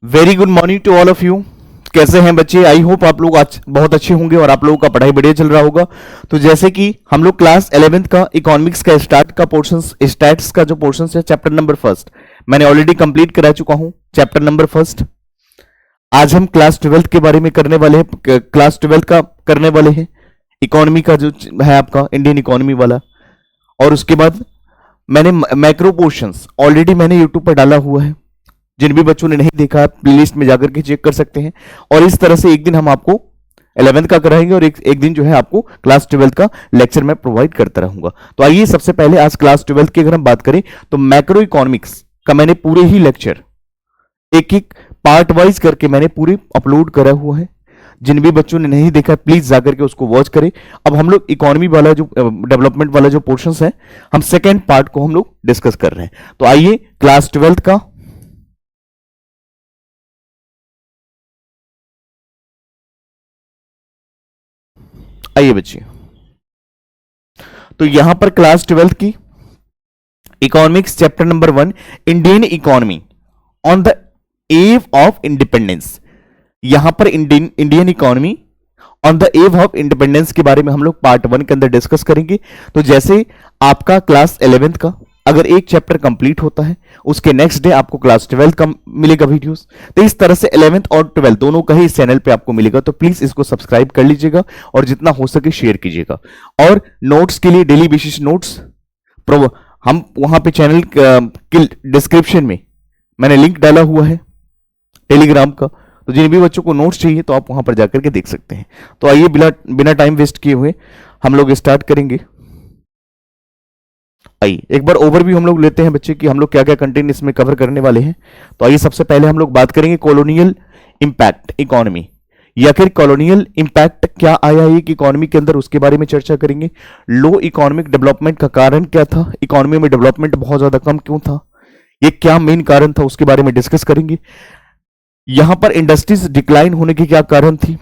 Very good morning to all of you. कैसे हैं बच्चे? आई होप आप लोग आज बहुत अच्छे होंगे और आप लोगों का पढ़ाई बढ़िया चल रहा होगा। तो जैसे कि हम लोग क्लास 11th का इकोनॉमिक्स का स्टार्ट का पोर्शन, स्टैट्स का जो पोर्शन है, चैप्टर नंबर फर्स्ट मैंने ऑलरेडी कंप्लीट करा चुका हूं। चैप्टर नंबर फर्स्ट आज हम क्लास 12th के बारे में करने वाले हैं। क्लास 12th का करने वाले हैं इकोनॉमी का जो है आपका इंडियन इकोनॉमी वाला। और उसके बाद मैंने मैक्रो पोर्शंस ऑलरेडी मैंने यूट्यूब पर डाला हुआ है। जिन भी बच्चों ने नहीं देखा प्लेलिस्ट में जाकर के चेक कर सकते हैं। और इस तरह से एक दिन हम आपको 11th का कराएंगे और एक दिन जो है आपको क्लास 12th का लेक्चर मैं प्रोवाइड करता रहूंगा। तो आइए सबसे पहले आज क्लास 12th की अगर हम बात करें तो मैक्रो इकोनॉमिक्स का मैंने पूरे ही लेक्चर एक एक पार्ट वाइज करके मैंने पूरे अपलोड करा हुआ है। जिन भी बच्चों ने नहीं देखा प्लीज जाकर के उसको वॉच करें। अब हम लोग इकोनॉमी वाला जो डेवलपमेंट वाला जो पोर्शन है, हम सेकेंड पार्ट को हम लोग डिस्कस कर रहे हैं। तो आइए क्लास 12th का आइए बच्चे, तो यहां पर क्लास 12th की economics chapter number 1 Indian economy on the above of independence. यहां पर Indian economy on the above of independence के बारे में हम लोग पार्ट 1 के अंदर डिस्कस करेंगे। तो जैसे आपका क्लास 11th का अगर एक चैप्टर कंप्लीट होता है उसके नेक्स्ट डे आपको क्लास 12th का मिलेगा वीडियोस। तो इस तरह से 11th और 12th दोनों का ही इस चैनल पे आपको मिलेगा। तो प्लीज इसको सब्सक्राइब कर लीजिएगा और जितना हो सके शेयर कीजिएगा। और नोट्स के लिए डेली बेसिस नोट्स हम वहां पे चैनल के डिस्क्रिप्शन में मैंने लिंक डाला हुआ है टेलीग्राम का। तो जिन भी बच्चों को नोट्स चाहिए तो आप वहां पर जाकर के देख सकते हैं। तो आइए बिना टाइम वेस्ट किए हुए हम लोग स्टार्ट करेंगे। आइए एक बार ओवरव्यू हम लोग लेते हैं बच्चे कि हम लोग क्या क्या कंटेंट इसमें कवर करने वाले हैं। तो आइए सबसे पहले हम लोग बात करेंगे कॉलोनियल इंपैक्ट इकोनॉमी, या फिर कॉलोनियल इंपैक्ट क्या आया एक इकोनॉमी के अंदर, उसके बारे में चर्चा करेंगे। लो इकोनॉमिक डेवलपमेंट का कारण क्या था, इकोनॉमी में डेवलपमेंट बहुत ज्यादा कम क्यों था, ये क्या मेन कारण था, उसके बारे में डिस्कस करेंगे। यहां पर इंडस्ट्रीज डिक्लाइन होने की क्या कारण थी,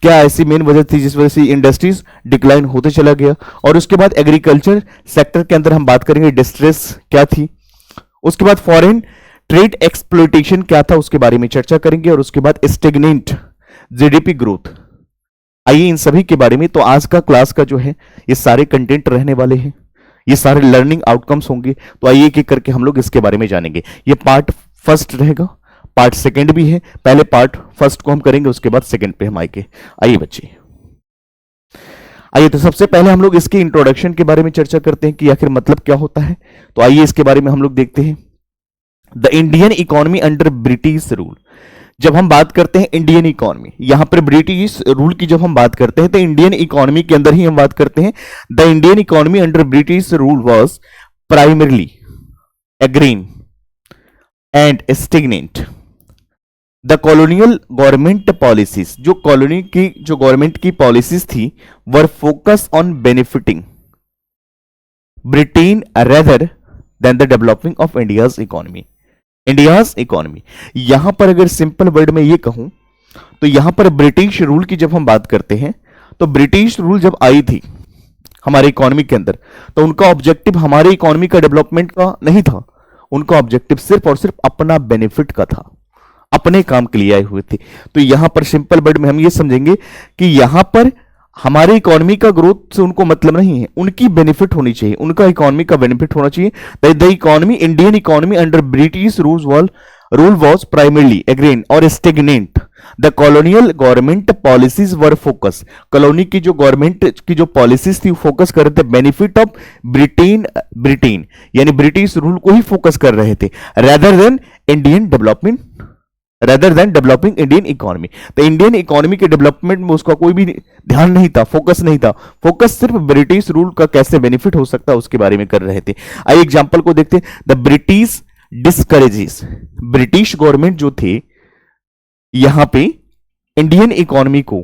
क्या ऐसी मेन वजह थी जिस वजह से इंडस्ट्रीज डिक्लाइन होते चला गया। और उसके बाद एग्रीकल्चर सेक्टर के अंदर हम बात करेंगे डिस्ट्रेस क्या थी। उसके बाद फॉरेन ट्रेड एक्सप्लोइटेशन क्या था, उसके बारे में चर्चा करेंगे। और उसके बाद स्टेगनेंट जीडीपी ग्रोथ। आइए इन सभी के बारे में, तो आज का क्लास का जो है ये सारे कंटेंट रहने वाले हैं, ये सारे लर्निंग आउटकम्स होंगे। तो आइए एक एक करके हम लोग इसके बारे में जानेंगे। ये पार्ट फर्स्ट रहेगा, पार्ट सेकंड भी है। पहले पार्ट फर्स्ट को हम करेंगे, उसके बाद सेकंड पे हम आएंगे। आइए बच्चे, आइए तो सबसे पहले हम लोग इसके इंट्रोडक्शन के बारे में चर्चा करते हैं कि आखिर मतलब क्या होता है। तो आइए इसके बारे में हम लोग देखते हैं। The Indian economy under British rule. जब हम बात करते हैं इंडियन इकोनॉमी, यहां पर ब्रिटिश रूल की जब हम बात करते हैं तो इंडियन इकोनॉमी के अंदर ही हम बात करते हैं। The Indian economy under British rule was primarily agrarian and stagnant. The colonial government policies, जो कॉलोनी की जो गवर्नमेंट की पॉलिसीज थी, were focus on benefiting Britain rather than the developing of India's economy. India's economy, यहां पर अगर simple word में ये कहूं तो यहां पर ब्रिटिश रूल की जब हम बात करते हैं तो ब्रिटिश रूल जब आई थी हमारे इकोनॉमी के अंदर तो उनका ऑब्जेक्टिव हमारे इकोनॉमी का डेवलपमेंट का नहीं था। उनका ऑब्जेक्टिव सिर्फ और सिर्फ अपना बेनिफिट का था, अपने काम के लिए आए हुए थे। तो यहां पर सिंपल वर्ड में हम ये समझेंगे कि यहां पर हमारे इकोनॉमी का ग्रोथ से उनको मतलब नहीं है, उनकी बेनिफिट होनी चाहिए, उनका इकोनॉमी का बेनिफिट होना चाहिए। The economy Indian economy under British rule was primarily agrarian और stagnant. The colonial government policies were focus, colony की जो गवर्नमेंट की जो पॉलिसीज थी वो फोकस कर रहे थे बेनिफिट ऑफ ब्रिटेन यानी ब्रिटिश रूल को ही फोकस कर रहे थे, rather than developing Indian economy. तो इंडियन इकोनॉमी के डेवलपमेंट में उसका कोई भी ध्यान नहीं था, फोकस नहीं था। फोकस सिर्फ ब्रिटिश रूल का कैसे बेनिफिट हो सकता है उसके बारे में कर रहे थे। आइए एग्जांपल को देखते हैं। The British discourages, British government जो थे यहां पे इंडियन इकोनॉमी को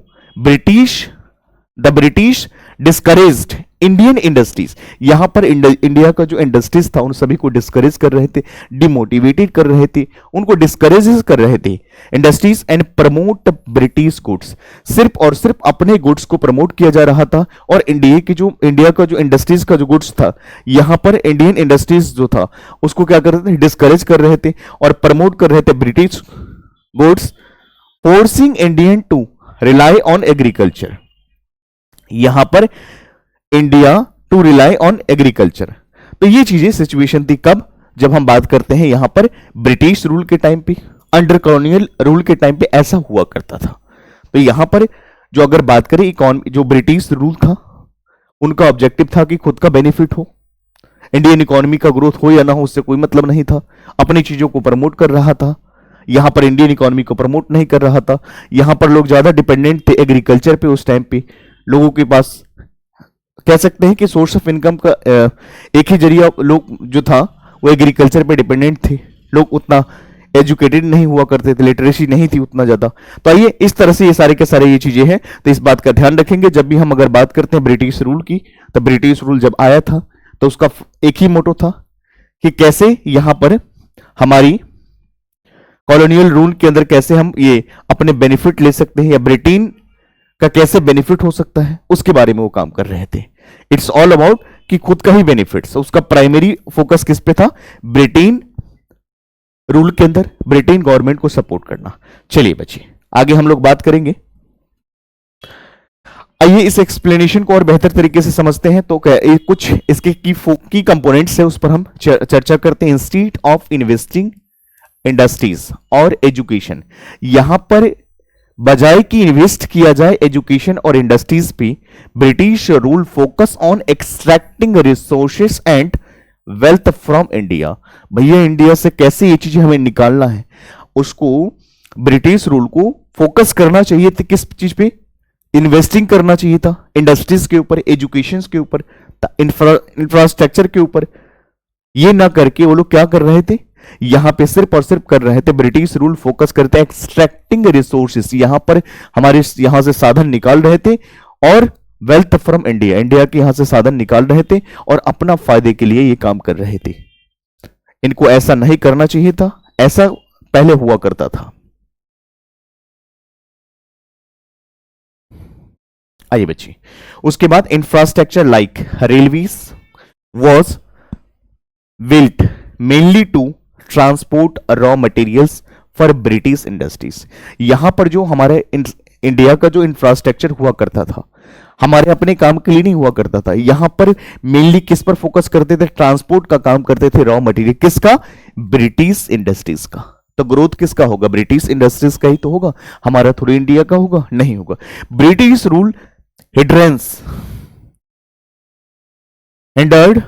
the British discouraged Indian industries, यहां पर इंडिया का जो इंडस्ट्रीज था उन सभी को डिस्करेज कर रहे थे, डिमोटिवेटेड कर रहे थे, उनको डिस्करेज कर रहे थे industries and promote British goods. सिर्फ और सिर्फ अपने गुड्स को प्रमोट किया जा रहा था और इंडिया का जो इंडस्ट्रीज का जो गुड्स था यहां पर इंडियन इंडस्ट्रीज जो था उसको क्या कर रहे थे, डिस्करेज कर रहे थे और प्रमोट कर रहे थे British goods, forcing Indian to rely on agriculture. यहां पर India to rely on agriculture. तो ये चीजें सिचुएशन थी कब, जब हम बात करते हैं यहां पर ब्रिटिश रूल के टाइम पे, अंडर कॉलोनियल रूल के टाइम पे ऐसा हुआ करता था। तो यहां पर जो अगर बात करें इकोनॉमी, जो ब्रिटिश रूल था उनका ऑब्जेक्टिव था कि खुद का बेनिफिट हो, इंडियन इकोनॉमी का ग्रोथ हो या ना हो उससे कोई मतलब नहीं था, अपनी चीजों को प्रमोट कर रहा था। यहां पर इंडियन इकोनॉमी को प्रमोट नहीं कर रहा था। यहां पर लोग ज्यादा डिपेंडेंट थे एग्रीकल्चर पे उस टाइम पे। लोगों के पास कह सकते हैं कि सोर्स ऑफ इनकम का एक ही जरिया लोग जो था वो एग्रीकल्चर पे डिपेंडेंट थे। लोग उतना एजुकेटेड नहीं हुआ करते थे, लिटरेसी नहीं थी उतना ज्यादा। तो आइए इस तरह से ये सारे के सारे ये चीजें हैं, तो इस बात का ध्यान रखेंगे जब भी हम अगर बात करते हैं ब्रिटिश रूल की। तो ब्रिटिश रूल जब आया था तो उसका एक ही मोटो था कि कैसे यहां पर हमारी कॉलोनियल रूल के अंदर कैसे हम ये अपने बेनिफिट ले सकते हैं, या ब्रिटेन का कैसे बेनिफिट हो सकता है, उसके बारे में वो काम कर रहे थे। इट्स ऑल अबाउट कि खुद का ही बेनिफिट्स, उसका प्राइमरी फोकस किस पे था, ब्रिटेन रूल के अंदर ब्रिटेन गवर्नमेंट को सपोर्ट करना। चलिए बच्चे आगे हम लोग बात करेंगे। आइए इस एक्सप्लेनेशन को और बेहतर तरीके से समझते हैं। तो कुछ इसके की कंपोनेंट्स है उस पर हम चर्चा करते हैं। इंस्टीट्यूट ऑफ इन्वेस्टिंग इंडस्ट्रीज और एजुकेशन, यहां पर बजाय कि इन्वेस्ट किया जाए एजुकेशन और इंडस्ट्रीज पे, British rule focus on extracting resources and wealth from India. भैया इंडिया से कैसे ये चीजें हमें निकालना है, उसको ब्रिटिश रूल को फोकस करना चाहिए था। किस चीज पे, इन्वेस्टिंग करना चाहिए था, इंडस्ट्रीज के ऊपर, एजुकेशन के ऊपर, इंफ्रास्ट्रक्चर के ऊपर। ये ना करके वो लोग क्या कर रहे थे, यहां पे सिर्फ और सिर्फ कर रहे थे, ब्रिटिश रूल फोकस करते हैं एक्सट्रैक्टिंग रिसोर्सेस, यहां पर हमारे यहां से साधन निकाल रहे थे, और वेल्थ फ्रॉम इंडिया, इंडिया के यहां से साधन निकाल रहे थे और अपना फायदे के लिए ये काम कर रहे थे। इनको ऐसा नहीं करना चाहिए था, ऐसा पहले हुआ करता था। आइए बच्चे, उसके बाद infrastructure like railways was built mainly to transport raw materials for British industries. यहां पर जो हमारे इंडिया का जो इंफ्रास्ट्रक्चर हुआ करता था, हमारे अपने काम के लिए नहीं हुआ करता था। यहां पर मेनली किस पर फोकस करते थे, ट्रांसपोर्ट का काम करते थे, रॉ मटेरियल किसका, ब्रिटिश इंडस्ट्रीज का। तो ग्रोथ किसका होगा, ब्रिटिश इंडस्ट्रीज का ही तो होगा, हमारा थोड़ी इंडिया का होगा, नहीं होगा। British rule hindered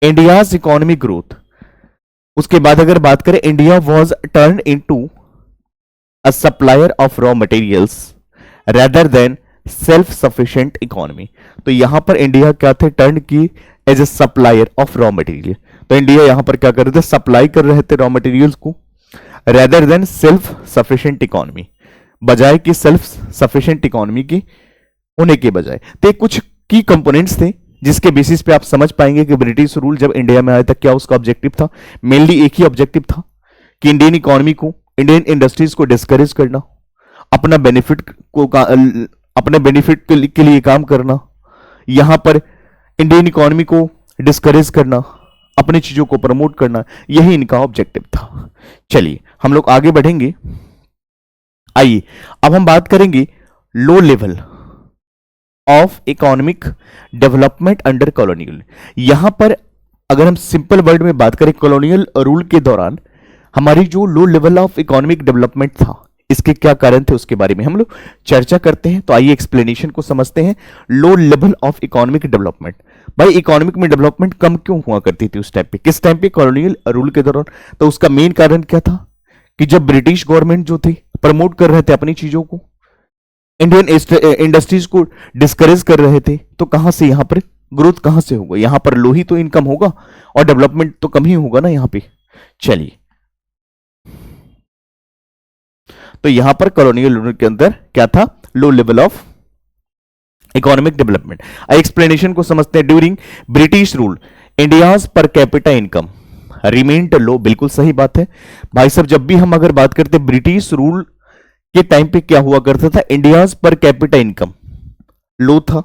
India's economic growth. उसके बाद अगर बात करें, India was turn into a supplier of raw materials rather than self sufficient economy. तो यहां पर इंडिया क्या थे, टर्न की as a supplier of raw material. तो इंडिया यहां पर क्या कर रहे थे, सप्लाई कर रहे थे रॉ मटेरियल्स को, rather than self sufficient economy, बजाय कि सेल्फ सफिशिएंट इकोनॉमी की होने के बजाय। तो कुछ की कंपोनेंट्स थे जिसके बेसिस पे आप समझ पाएंगे कि ब्रिटिश रूल जब इंडिया में आया था क्या उसका ऑब्जेक्टिव था। मेनली एक ही ऑब्जेक्टिव था कि इंडियन इकोनॉमी को, इंडियन इंडस्ट्रीज को डिस्करेज करना, अपना बेनिफिट को अपने बेनिफिट के लिए काम करना, यहां पर इंडियन इकोनॉमी को डिस्करेज करना, अपनी चीजों को प्रमोट करना, यही इनका ऑब्जेक्टिव था। चलिए हम लोग आगे बढ़ेंगे। आइए अब हम बात करेंगे लो level of economic development under colonial. यहां पर अगर हम सिंपल वर्ड में बात करें, कॉलोनियल रूल के दौरान हमारी जो लो लेवल ऑफ इकोनॉमिक डेवलपमेंट था, इसके क्या कारण थे उसके बारे में हम लोग चर्चा करते हैं। तो आइए एक्सप्लेनेशन को समझते हैं। लो लेवल ऑफ इकोनॉमिक डेवलपमेंट, भाई इकोनॉमिक में डेवलपमेंट कम क्यों हुआ करती थी उस टाइम पे, किस टाइम पे, कॉलोनियल रूल के दौरान। तो उसका मेन कारण क्या था कि जब ब्रिटिश गवर्नमेंट जो थे प्रमोट कर रहे थे अपनी चीजों को, इंडियन इंडस्ट्रीज को डिस्करेज कर रहे थे, तो कहां से यहां पर ग्रोथ कहां से होगा, यहां पर लो ही तो इनकम होगा और डेवलपमेंट तो कम ही होगा ना यहां पे। चलिए तो यहां पर कॉलोनियल रूल के अंदर क्या था, low level of economic development. Explanation को समझते हैं। During British rule India's per capita income remained low. बिल्कुल सही बात है भाई साहब, जब भी हम अगर बात करते हैं ब्रिटिश रूल के टाइम पे क्या हुआ करता था, इंडियाज पर कैपिटा इनकम लो था,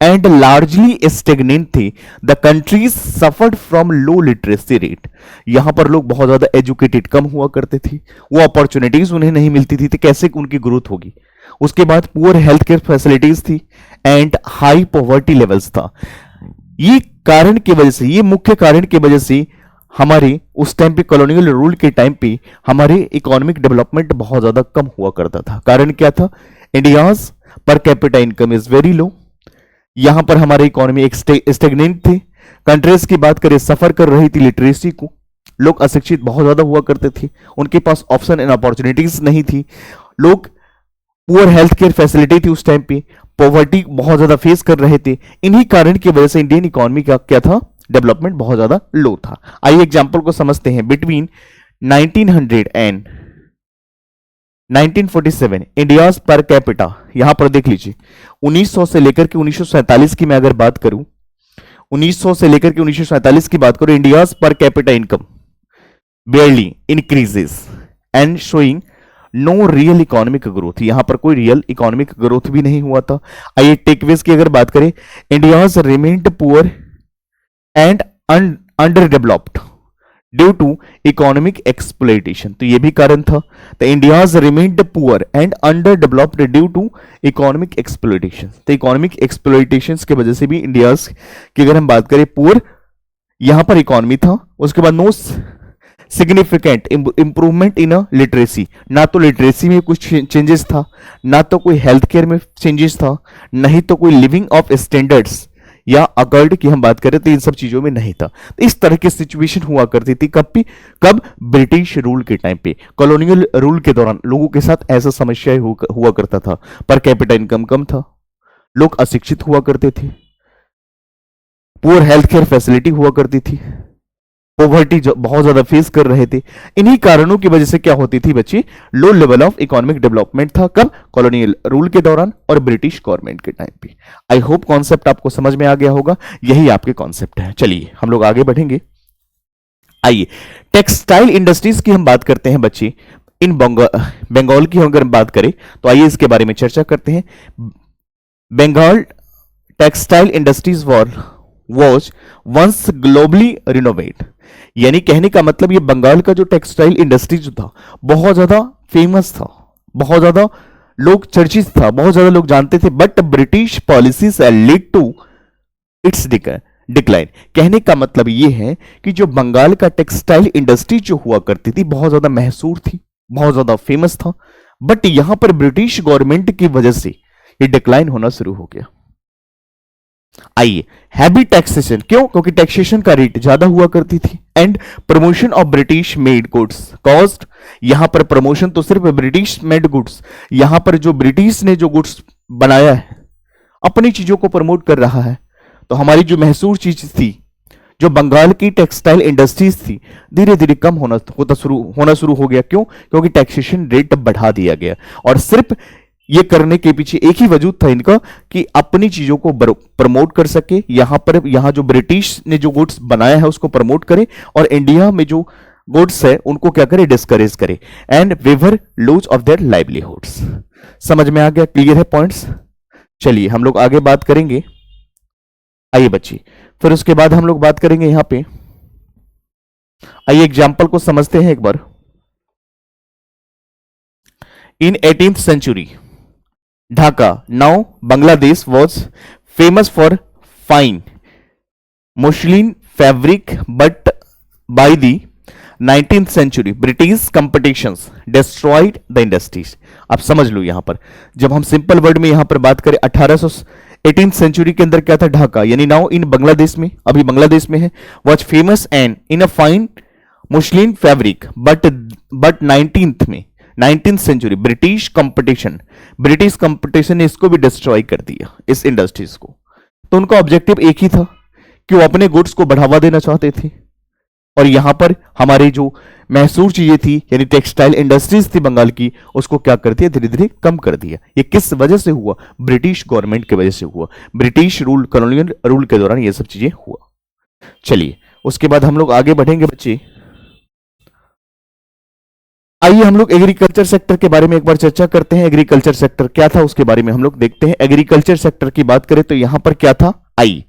एंड लार्जली स्टेगनेंट थी। The countries suffered from low literacy rate. यहां पर लोग बहुत ज्यादा एजुकेटेड कम हुआ करते थे, वो अपॉर्चुनिटीज उन्हें नहीं मिलती थी, तो कैसे उनकी ग्रोथ होगी। उसके बाद पुअर हेल्थ केयर फैसिलिटीज थी एंड हाई पॉवर्टी लेवल्स था। ये कारण की वजह से, ये मुख्य कारण की वजह से हमारे उस टाइम पे कॉलोनियल रूल के टाइम पे हमारे इकोनॉमिक डेवलपमेंट बहुत ज्यादा कम हुआ करता था। कारण क्या था? India's per capita income is very low. यहां पर हमारी इकोनॉमी एक स्टेगनेंट थी। कंट्रीज की बात करें, सफर कर रही थी लिटरेसी को, लोग अशिक्षित बहुत ज्यादा हुआ करते थे, उनके पास ऑप्शन एंड अपॉर्चुनिटीज नहीं थी, लोग पुअर हेल्थ केयर फैसिलिटी थी उस टाइम पे, पॉवर्टी बहुत ज्यादा फेस कर रहे थे। इन्हीं कारण की वजह से इंडियन इकोनॉमी का क्या था? डेवलपमेंट बहुत ज्यादा लो था। आइए एग्जांपल को समझते हैं। Between 1900 and 1947 India's per capita, यहां पर देख लीजिए 1900 से लेकर के 1947 की मैं अगर बात करूं, 1900 से लेकर के 1947 की बात करूं, India's per capita income barely increases and showing no real economic growth. यहां पर कोई रियल इकोनॉमिक ग्रोथ भी नहीं हुआ था। आइए टेकवेज की अगर बात करें, India's remained poor and under developed due to economic exploitation, तो यह भी कारण था। The India's remained poor and under developed due to economic exploitation, तो इकोनॉमिक एक्सप्लॉइटेशन की वजह से भी इंडियाज की अगर हम बात करें, पुअर यहां पर इकोनॉमी था। उसके बाद no significant improvement in literacy, ना तो लिटरेसी में कुछ चेंजेस था, ना तो कोई हेल्थ केयर में चेंजेस था, नहीं तो कोई लिविंग ऑफ स्टैंडर्ड्स या अकर्ड की हम बात करें तो इन सब चीजों में नहीं था। तो इस तरह की सिचुएशन हुआ करती थी कब ब्रिटिश रूल के टाइम पे, कॉलोनियल रूल के दौरान लोगों के साथ ऐसा समस्या हुआ करता था। पर कैपिटा इनकम कम था, लोग अशिक्षित हुआ करते थे, पुअर हेल्थ केयर फैसिलिटी हुआ करती थी, पॉवर्टी बहुत ज्यादा फेस कर रहे थे। इन्हीं कारणों की वजह से क्या होती थी बच्चे? लो लेवल ऑफ इकोनॉमिक डेवलपमेंट था। कब? कॉलोनियल रूल के दौरान और ब्रिटिश गवर्नमेंट के टाइम पे। आई होप कॉन्सेप्ट आपको समझ में आ गया होगा। यही आपके कॉन्सेप्ट है। चलिए हम लोग आगे बढ़ेंगे। आइए टेक्सटाइल इंडस्ट्रीज की हम बात करते हैं बच्चे। इन बंगाल की अगर बात करें तो आइए इसके बारे में चर्चा करते हैं। Bengal textile industries was once globally renovate, यानी कहने का मतलब ये बंगाल का जो टेक्सटाइल इंडस्ट्री जो था बहुत ज्यादा फेमस था, बहुत ज्यादा लोग चर्चित था, बहुत ज्यादा लोग जानते थे। But British policies lead to its decline. कहने का मतलब ये है कि जो बंगाल का टेक्सटाइल इंडस्ट्री जो हुआ करती थी बहुत ज्यादा मशहूर थी, बहुत ज्यादा फेमस था, बट यहां पर ब्रिटिश गवर्नमेंट की वजह से ये डिक्लाइन होना शुरू हो गया। आइए हैवी टैक्सेशन, क्यों? क्योंकि टैक्सेशन का रेट ज्यादा हुआ करती थी। And promotion of British made goods cost, यहां पर प्रमोशन तो सिर्फ ब्रिटिश मेड गुड्स, यहां पर जो ब्रिटिश ने जो गुड्स बनाया है अपनी चीजों को प्रमोट कर रहा है। तो हमारी जो मशहूर चीज थी, जो बंगाल की टेक्सटाइल इंडस्ट्रीज थी, धीरे धीरे कम होना शुरू हो गया। क्यों? क्योंकि टैक्सेशन रेट बढ़ा दिया गया। और सिर्फ ये करने के पीछे एक ही वजूद था इनका कि अपनी चीजों को प्रमोट कर सके। यहां जो ब्रिटिश ने जो गुड्स बनाया है उसको प्रमोट करे और इंडिया में जो गुड्स है उनको क्या करे? डिस्करेज करे। And weaver lose of their livelihoods. समझ में आ गया? क्लियर है पॉइंट्स? चलिए हम लोग आगे बात करेंगे। आइए बच्चे, फिर उसके बाद हम लोग बात करेंगे यहां पे। आइए एग्जाम्पल को समझते हैं एक बार। In 18th century Dhaka, now Bangladesh, was famous for fine muslin fabric, but by the 19th century British competitions destroyed the industries। आप समझ लो यहां पर जब हम सिंपल वर्ड में यहां पर बात करें 18th सेंचुरी के अंदर क्या था? ढाका, यानी नाउ इन बांग्लादेश में, अभी बांग्लादेश में है, was famous and in a fine muslin fabric, but 19th century British competition ने इसको भी डिस्ट्रॉय कर दिया, इस इंडस्ट्रीज को। तो उनका ऑब्जेक्टिव एक ही था कि वो अपने गुड्स को बढ़ावा देना चाहते थे। और यहां पर हमारी जो मशहूर चीजें थी यानी टेक्सटाइल इंडस्ट्रीज थी बंगाल की, उसको क्या कर दिया? धीरे धीरे कम कर दिया। ये किस वजह से हुआ? ब्रिटिश गवर्नमेंट की वजह से हुआ। ब्रिटिश रूल, कॉलोनियल रूल के दौरान ये सब चीजें हुआ। चलिए उसके बाद हम लोग आगे बढ़ेंगे बच्चे। आइए हम लोग एग्रीकल्चर सेक्टर के बारे में एक बार चर्चा करते हैं। एग्रीकल्चर सेक्टर क्या था उसके बारे में हम लोग देखते हैं। एग्रीकल्चर सेक्टर की बात करें तो यहां पर क्या था, आई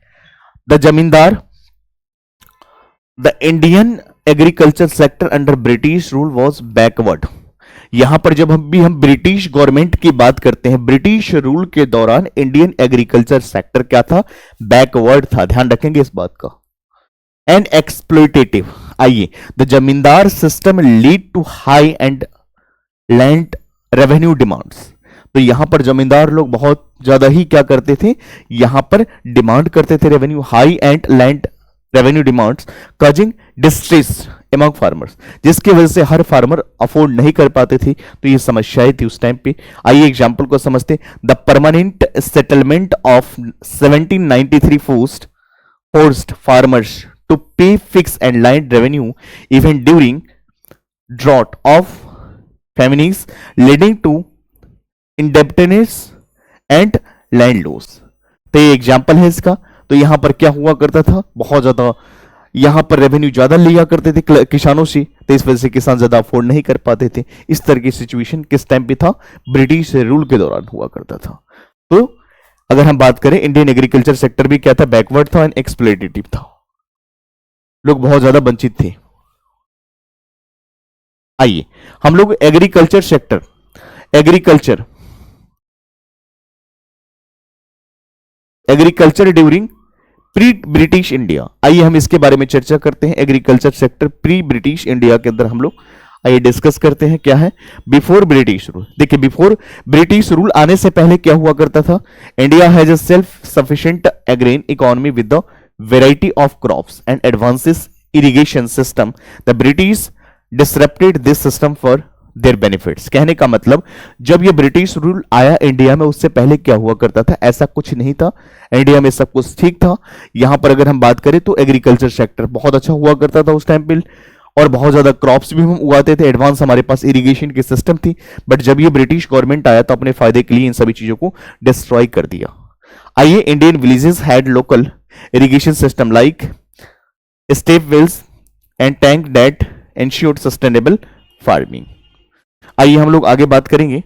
द जमींदार, the Indian agriculture sector under British rule was backward. यहां पर जब हम ब्रिटिश गवर्नमेंट की बात करते हैं, ब्रिटिश रूल के दौरान इंडियन एग्रीकल्चर सेक्टर क्या था, बैकवर्ड था। ध्यान रखेंगे इस बात का। एंड एक्सप्लोइटेटिव, आइए the zamindar system lead to high and land revenue demands. तो यहां पर जमींदार लोग बहुत ज्यादा ही क्या करते थे, यहां पर डिमांड करते थे revenue, high and land revenue demands causing distress among farmers, जिसकी वजह से हर फार्मर अफोर्ड नहीं कर पाते थे। तो ये समस्याएं थी उस टाइम पे। आइए एग्जांपल को समझते। The permanent settlement of 1793 forced farmers to pay fix and land revenue even during drought of famines leading to indebtedness and land loss. तो ये एग्जांपल है इसका। तो यहां पर क्या हुआ करता था, बहुत ज्यादा यहां पर रेवेन्यू ज्यादा लिया करते थे किसानों से, तो इस वजह से किसान ज्यादा अफोर्ड नहीं कर पाते थे। इस तरह की सिचुएशन किस टाइम पे था, ब्रिटिश रूल के दौरान हुआ करता था। तो अगर हम बात करें, इंडियन एग्रीकल्चर सेक्टर भी क्या था, बैकवर्ड था एंड एक्सप्लोइटेटिव था। लोग बहुत ज्यादा वंचित थे। आइए हम लोग agriculture sector, agriculture during pre British India, आइए हम इसके बारे में चर्चा करते हैं। Agriculture sector pre British India के अंदर हम लोग आइए डिस्कस करते हैं क्या है। बिफोर ब्रिटिश रूल, देखिए बिफोर ब्रिटिश रूल आने से पहले क्या हुआ करता था, India has a self sufficient agrarian economy with the variety of crops and advances irrigation system. The British disrupted this system for their benefits. कहने का मतलब जब ये ब्रिटिश रूल आया इंडिया में, उससे पहले क्या हुआ करता था, ऐसा कुछ नहीं था। इंडिया में सब कुछ ठीक था। यहां पर अगर हम बात करें तो एग्रीकल्चर सेक्टर बहुत अच्छा हुआ करता था उस टाइम पे, और बहुत ज्यादा क्रॉप्स भी हम उगाते थे, एडवांस हमारे पास इरिगेशन की सिस्टम थी। बट जब ये ब्रिटिश गवर्नमेंट आया तो अपने फायदे के लिए इन सभी चीजों को डिस्ट्रॉय कर दिया। आइए, Indian villages had local irrigation system like step wells and tank that ensured sustainable farming. आइए हम लोग आगे बात करेंगे।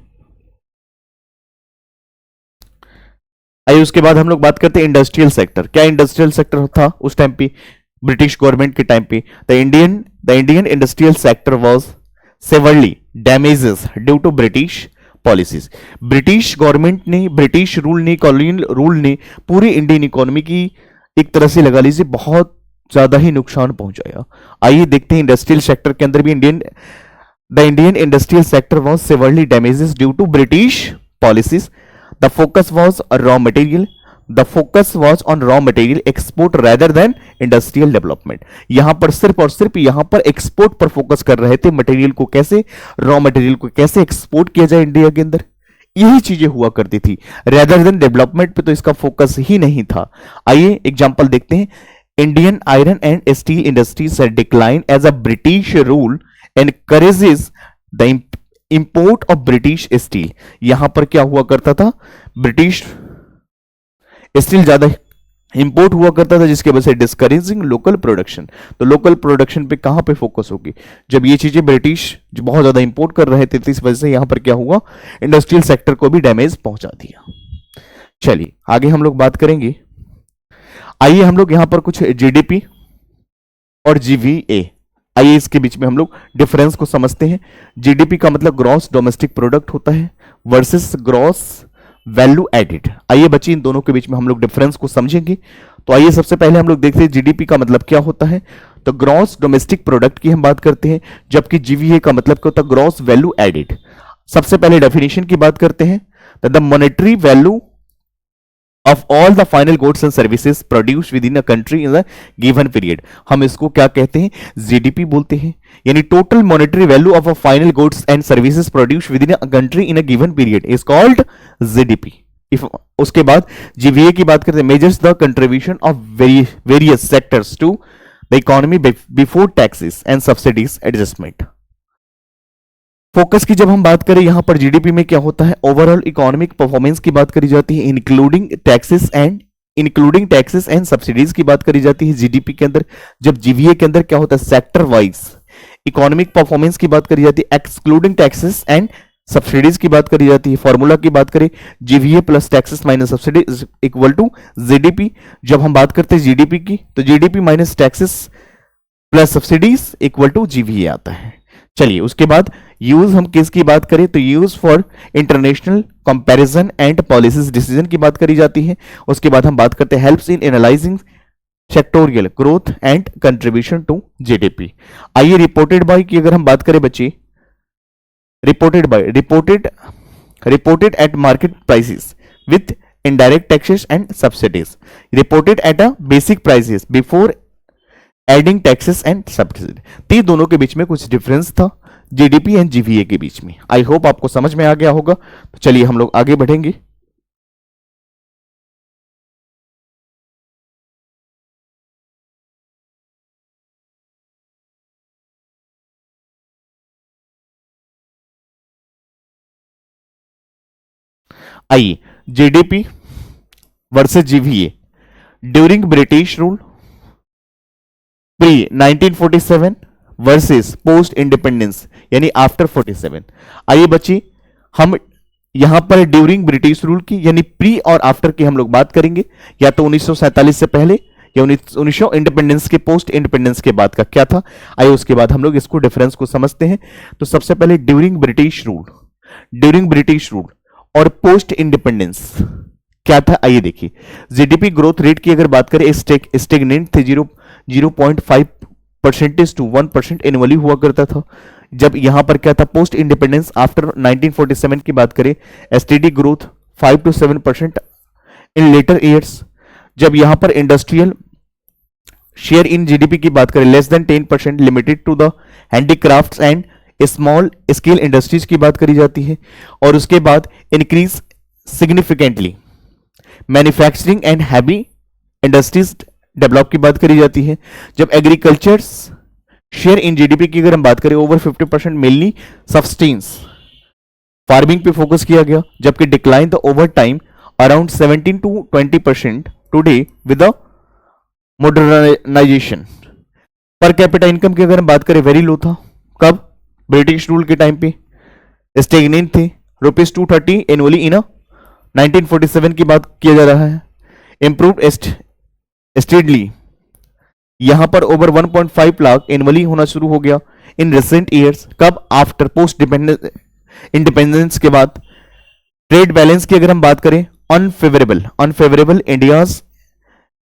आइए उसके बाद हम लोग बात करते हैं इंडस्ट्रियल सेक्टर। क्या इंडस्ट्रियल सेक्टर था उस टाइम पे, ब्रिटिश गवर्नमेंट के टाइम पे? The Indian industrial sector was severely damages due to British policies. British government ने, ब्रिटिश रूल ने, कॉलोनियल रूल ने पूरी इंडियन इकोनॉमी की एक तरह से लगा लीजिए बहुत ज्यादा ही नुकसान पहुंचाया। आइए देखते हैं इंडस्ट्रियल सेक्टर के अंदर भी the Indian industrial sector was severely damaged due to British policies. The focus was on raw material. The focus was on raw material export rather than industrial development. यहां पर सिर्फ और सिर्फ यहां पर एक्सपोर्ट पर फोकस कर रहे थे। मटेरियल को कैसे, रॉ मटेरियल को कैसे एक्सपोर्ट किया जाए इंडिया के अंदर, यही चीजें हुआ करती थी। रेदर देन डेवलपमेंट पे तो इसका फोकस ही नहीं था। आइए एग्जांपल देखते हैं। Indian iron and steel industries had decline as a British rule encourages the import of British steel. यहां पर क्या हुआ करता था, ब्रिटिश स्टील ज्यादा इंपोर्ट हुआ करता था, जिसके वजह से डिस्करेजिंग लोकल प्रोडक्शन। तो लोकल प्रोडक्शन पे कहां पे फोकस होगी, जब ये चीजें ब्रिटिश जो बहुत ज्यादा इंपोर्ट कर रहे थे, तो इस वजह से यहां पर क्या हुआ, इंडस्ट्रियल सेक्टर को भी डैमेज पहुंचा दिया। चलिए आगे हम लोग बात करेंगे। आइए हम लोग यहां पर कुछ जीडीपी और जीवीए, आइए इसके बीच में हम लोग डिफरेंस को समझते हैं। जीडीपी का मतलब ग्रॉस डोमेस्टिक प्रोडक्ट होता है वर्सेस ग्रॉस वैल्यू एडिड। आइए बच्चे इन दोनों के बीच में हम लोग डिफरेंस को समझेंगे। तो आइए सबसे पहले हम लोग देखते हैं जीडीपी का मतलब क्या होता है। तो ग्रॉस डोमेस्टिक प्रोडक्ट की हम बात करते हैं, जबकि जीवीए का मतलब क्या होता है, ग्रॉस वैल्यू एडिड। सबसे पहले डेफिनेशन की बात करते हैं। The monetary value of all the final goods and services produced within a country in a given period। हम इसको क्या कहते हैं, जीडीपी बोलते हैं। यानी total monetary value of a final goods and services produced within a country in a given period is called GDP. उसके बाद जीवीए की बात करते हैं, measures the contribution of various sectors to the economy before taxes and subsidies adjustment. Focus की जब हम बात करें, यहां पर जीडीपी में क्या होता है, ओवरऑल इकोनॉमिक परफॉर्मेंस की बात करी जाती है, इंक्लूडिंग टैक्सेस एंड सब्सिडीज की बात करी जाती है जीडीपी के अंदर। जब जीवीए के अंदर क्या होता है, सेक्टर वाइज इकोनॉमिक परफॉर्मेंस की बात करी जाती है, एक्सक्लूडिंग टैक्सेस एंड सब्सिडीज की बात करी जाती है। फॉर्मूला की बात करें, GVA plus taxes minus subsidy equal to GDP. जब हम बात करते हैं जीडीपी की, तो GDP minus taxes plus subsidies equal to GVA आता है। चलिए उसके बाद यूज हम किसकी बात करें, तो use for international comparison and policies decision की बात करी जाती है। उसके बाद हम बात करते हैं helps in analysing sectoral growth and contribution to GDP. आइए रिपोर्टेड बाय की अगर हम बात करें बच्चे, reported at market prices with indirect taxes and subsidies, reported at a basic prices before adding taxes and subsidies। तो ये दोनों के बीच में कुछ डिफरेंस था जीडीपी एंड जीवीए के बीच में। आई होप आपको समझ में आ गया होगा। तो चलिए हम लोग आगे बढ़ेंगे। आइए GDP versus GVA during British rule, pre 1947 versus post independence यानी आफ्टर 47। आइए बच्चे हम यहां पर ड्यूरिंग ब्रिटिश रूल की यानी प्री और आफ्टर की हम लोग बात करेंगे, या तो 1947 से पहले या 1900 इंडिपेंडेंस के पोस्ट इंडिपेंडेंस के बाद का क्या था। आइए उसके बाद हम लोग इसको डिफरेंस को समझते हैं। तो सबसे पहले ड्यूरिंग ब्रिटिश रूल और पोस्ट इंडिपेंडेंस क्या था, आइए देखिए। जीडीपी ग्रोथ रेट की अगर बात करें स्टेगनेंट थे, 0.5% टू 1% एनुअली हुआ करता था। जब यहां पर क्या था, पोस्ट इंडिपेंडेंस आफ्टर 1947 की बात करें, STD growth 5 to 7% in later years. जब यहां पर इंडस्ट्रियल शेयर इन जीडीपी की बात करें, less than 10%, limited to the handicrafts and small scale industries की बात करी जाती है। और उसके बाद increase significantly manufacturing and heavy industries develop की बात करी जाती है। जब एग्रीकल्चर शेयर इन जीडीपी की अगर हम बात करें, ओवर 50% मेनली सब्सटेंस फार्मिंग पे फोकस किया गया। जबकि decline the over time around 17 to 20% today with the modernisation. Per capita income की अगर हम बात करें, वेरी लो था। कब, ब्रिटिश रूल के टाइम पे स्टेगनेंट थे, ₹230 एनुअली इन 1947 की बात किया जा रहा है। इंप्रूव्ड स्टेडली यहां पर ओवर 1.5 लाख एनुअली होना शुरू हो गया इन रिसेंट ईयर्स। कब, आफ्टर पोस्ट इंडिपेंडेंस के बाद। ट्रेड बैलेंस की अगर हम बात करें, unfavourable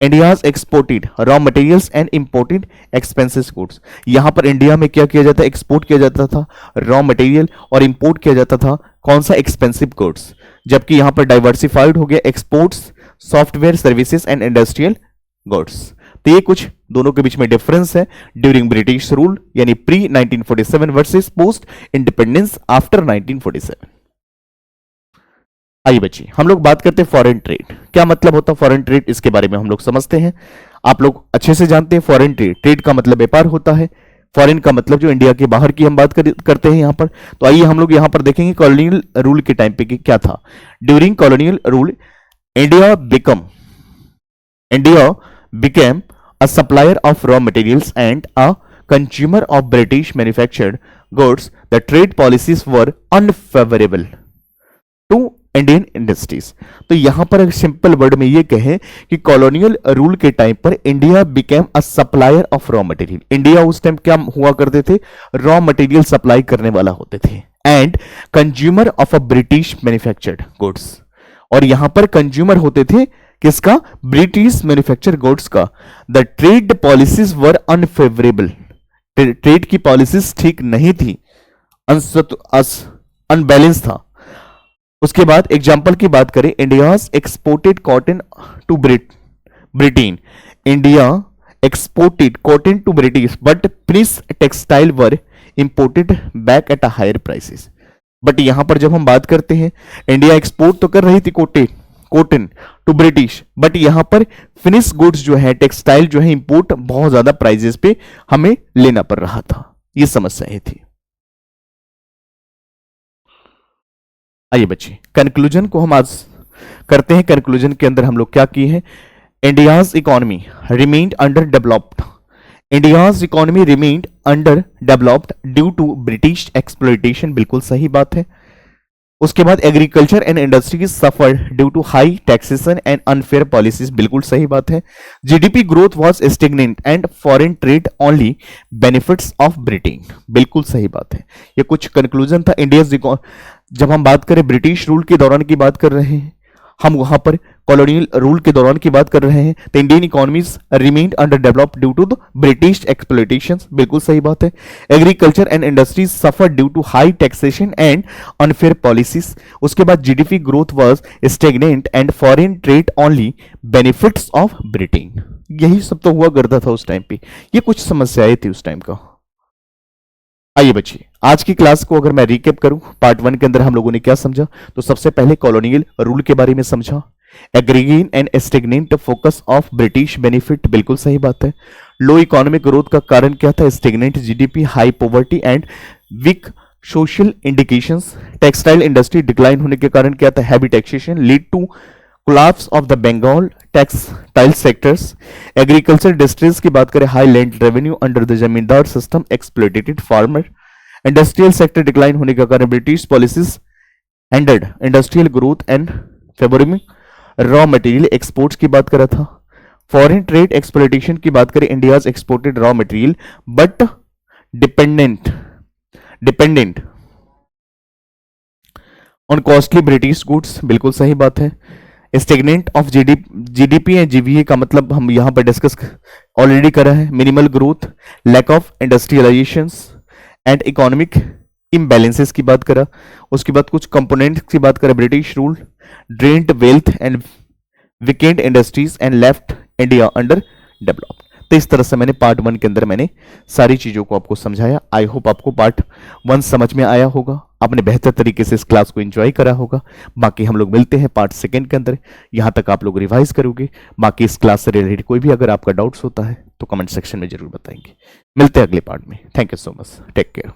India's exported raw materials and imported expensive goods. यहां पर इंडिया में क्या किया जाता है, एक्सपोर्ट किया जाता था रॉ मटेरियल और इंपोर्ट किया जाता था कौन सा, एक्सपेंसिव गुड्स। जबकि यहां पर डाइवर्सिफाइड हो गया exports, software services and industrial goods. तो ये कुछ दोनों के बीच में डिफरेंस है ड्यूरिंग ब्रिटिश रूल यानी pre 1947 versus post independence after 1947। आइए बच्चे हम लोग बात करते हैं फॉरेन ट्रेड। क्या मतलब होता है फॉरेन ट्रेड, इसके बारे में हम लोग समझते हैं। आप लोग अच्छे से जानते हैं फॉरेन ट्रेड का मतलब व्यापार होता है। फॉरेन का मतलब जो इंडिया के बाहर की हम बात करते हैं यहां पर। तो आइए हम लोग यहां पर देखेंगे कॉलोनियल रूल के टाइम पे क्या था। During colonial rule India became a supplier of raw materials and a consumer of British manufactured goods. The trade policies were unfavorable to Indian industries. तो यहां पर एक सिंपल वर्ड में ये कहें कि कॉलोनियल रूल के टाइम पर India became a supplier of raw material. India उस टाइम क्या हुआ करते थे, रॉ मटेरियल सप्लाई करने वाला होते थे। And consumer of a British manufactured goods, और यहां पर कंज्यूमर होते थे किसका, ब्रिटिश मैन्युफैक्चर गुड्स का। The trade policies were unfavourable, trade की पॉलिसीज ठीक नहीं थी, अनबैलेंस था। उसके बाद एग्जांपल की बात करें, India's exported cotton to Britain, India exported cotton to British but finish textile were imported back at a higher prices. But यहां पर जब हम बात करते हैं, इंडिया एक्सपोर्ट तो कर रही थी कॉटन टू ब्रिटिश, बट यहां पर फिनिश गुड्स जो है, टेक्सटाइल जो है, इंपोर्ट बहुत ज्यादा प्राइजेस पे हमें लेना पड़ रहा था। ये समस्या थी। आइए बच्चे कंक्लूजन को हम आज करते हैं। कंक्लूजन के अंदर हम लोग क्या किए हैं, India's economy remained underdeveloped India's economy remained under developed due to British exploitation, बिल्कुल सही बात है। उसके बाद agriculture and industries suffer due to high taxation and unfair policies, बिल्कुल सही बात है। GDP growth was stagnant and foreign trade only benefits of Britain, बिल्कुल सही बात है। ये कुछ कंक्लूजन था इंडिया। जब हम बात करें ब्रिटिश रूल के दौरान की बात कर रहे हैं, हम वहां पर कॉलोनियल रूल के दौरान की बात कर रहे हैं, तो Indian economies remained under developed due to the British exploitation, बिल्कुल सही बात है। Agriculture and industries suffer due to high taxation and unfair policies. उसके बाद GDP growth was stagnant and foreign trade only benefits of Britain. यही सब तो हुआ करता था उस टाइम पे, ये कुछ समस्याएं थी उस टाइम का। आइए बच्चे, आज की क्लास को अगर मैं रिकेप करूं, पार्ट 1 के अंदर हम लोगों ने क्या समझा, तो सबसे पहले कॉलोनियल रूल के बारे में समझा। Agrarian and stagnant focus of British benefit, बिल्कुल सही बात है। लो इकोनॉमिक ग्रोथ का कारण क्या था, stagnant GDP, high poverty and weak social indications. Textile industry decline होने के कारण क्या था, heavy taxation lead to collapse of the Bengal textile sectors. Agriculture distress की बात करें, high land revenue under the zamindar system exploited farmer. Industrial sector decline होने के कारण British policies ended industrial growth and favoring raw material exports की बात करा था। फॉरेन ट्रेड एक्सप्लॉयटेशन की बात करें, India's exported raw material but dependent on costly British goods, बिल्कुल सही बात है। Stagnant of GDP and GVA का मतलब हम यहां पर डिस्कस ऑलरेडी करा है। Minimal growth, lack of industrialisation and economic imbalances की बात करा। उसके बाद कुछ कंपोनेंट्स की बात करें, British rule drained wealth and weekend industries and left India under developed. तो इस तरह से मैंने पार्ट 1 के अंदर मैंने सारी चीजों को आपको समझाया। आई होप आपको पार्ट 1 समझ में आया होगा, आपने बेहतर तरीके से इस क्लास को एंजॉय करा होगा। बाकी हम लोग मिलते हैं पार्ट 2 के अंदर, यहां तक आप लोग रिवाइज करोगे। बाकी इस क्लास से रिलेटेड कोई भी अगर आपका डाउट्स होता है तो कमेंट सेक्शन में जरूर बताएंगे। मिलते हैं अगले पार्ट में। Thank you so much, take care.